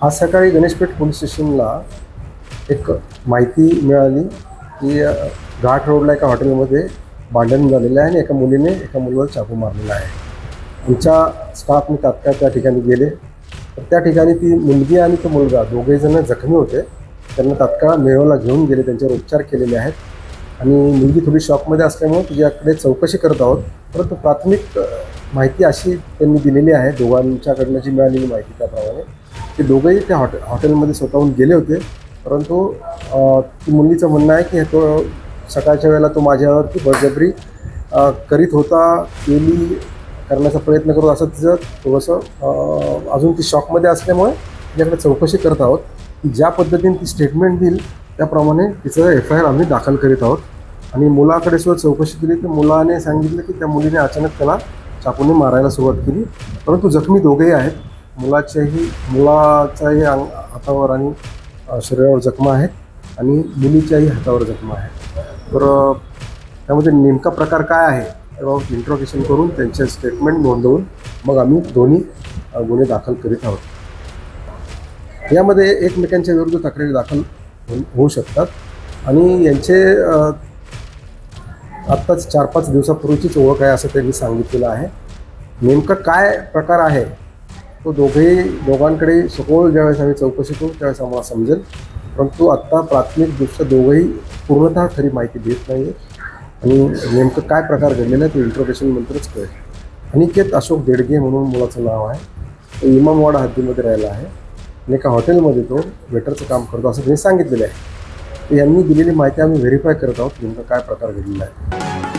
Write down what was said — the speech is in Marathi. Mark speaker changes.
Speaker 1: आज सकाळी गणेशपेठ पोलीस स्टेशनला एक माहिती मिळाली की घाट रोडला एका हॉटेलमध्ये भांडण झालेलं आहे आणि एका मुलीने एका मुलाला चाकू मारलेला आहे। आमच्या स्टाफने तात्काळ त्या ठिकाणी गेले तर त्या ठिकाणी ती मुलगी आणि तो मुलगा दोघे जण जखमी होते। त्यांना तात्काळ मेळोला घेऊन गेले, त्यांच्यावर उपचार केलेले आहेत आणि मुलगी थोडी शॉकमध्ये असल्यामुळे तिच्याकडे चौकशी करत आहोत। परंतु प्राथमिक माहिती अशी त्यांनी दिलेली आहे, दोघांच्याकडनं जी मिळालेली माहिती त्याप्रमाणे ते दोघेही त्या हॉटेलमध्ये स्वतःहून गेले होते। परंतु ती मुलीचं म्हणणं आहे की तो सकाळच्या वेळेला तो माझ्यावरती बळजबरी करीत होता, करण्याचा प्रयत्न करत असं तिचं थोडंसं अजून ती शॉकमध्ये असल्यामुळे तिच्याकडे चौकशी करत आहोत की ज्या पद्धतीने ती स्टेटमेंट देईल त्याप्रमाणे तिचं FIR आम्ही दाखल करीत आहोत। आणि मुलाकडे सुद्धा चौकशी केली तर मुलाने सांगितलं की त्या मुलीने अचानक त्याला चाकूने मारायला सुरुवात केली। परंतु जखमी दोघेही आहेत, मुलाच्याही हातावर आणि शरीरावर जखमा आहेत आणि मुलीच्याही हातावर जखमा आहेत। तर त्यामध्ये नेमका प्रकार काय आहे याबाबत इंट्रोगेशन करून त्यांचे स्टेटमेंट नोंदवून मग आम्ही दोन्ही गुन्हे दाखल करीत आहोत। यामध्ये एकमेकांच्या विरुद्ध तक्रारी दाखल होऊ शकतात आणि यांचे आत्ताच 4-5 दिवसापूर्वीचीच ओळख आहे असं त्यांनी सांगितलेलं आहे। नेमका काय प्रकार आहे तो दोघांकडे सखोल ज्यावेळेस आम्ही चौकशी करू त्यावेळेस आम्हाला समजेल। परंतु आत्ता प्राथमिकदृष्ट्या दोघंही पूर्णतः खरी माहिती देत नाही आहे आणि नेमकं काय प्रकार घडलेला आहे तो इंट्रोगेशन नंतरच कळेल। अनिकेत अशोक देडगे म्हणून मुलाचं नाव आहे, तो इमामवाडा हद्दीमध्ये राहिला आहे आणि एका हॉटेलमध्ये तो वेटरचं काम करतो असं त्यांनी सांगितलेलं आहे। यांनी दिलेली माहिती आम्ही व्हेरीफाय करत आहोत नेमका काय प्रकार घडलेला आहे।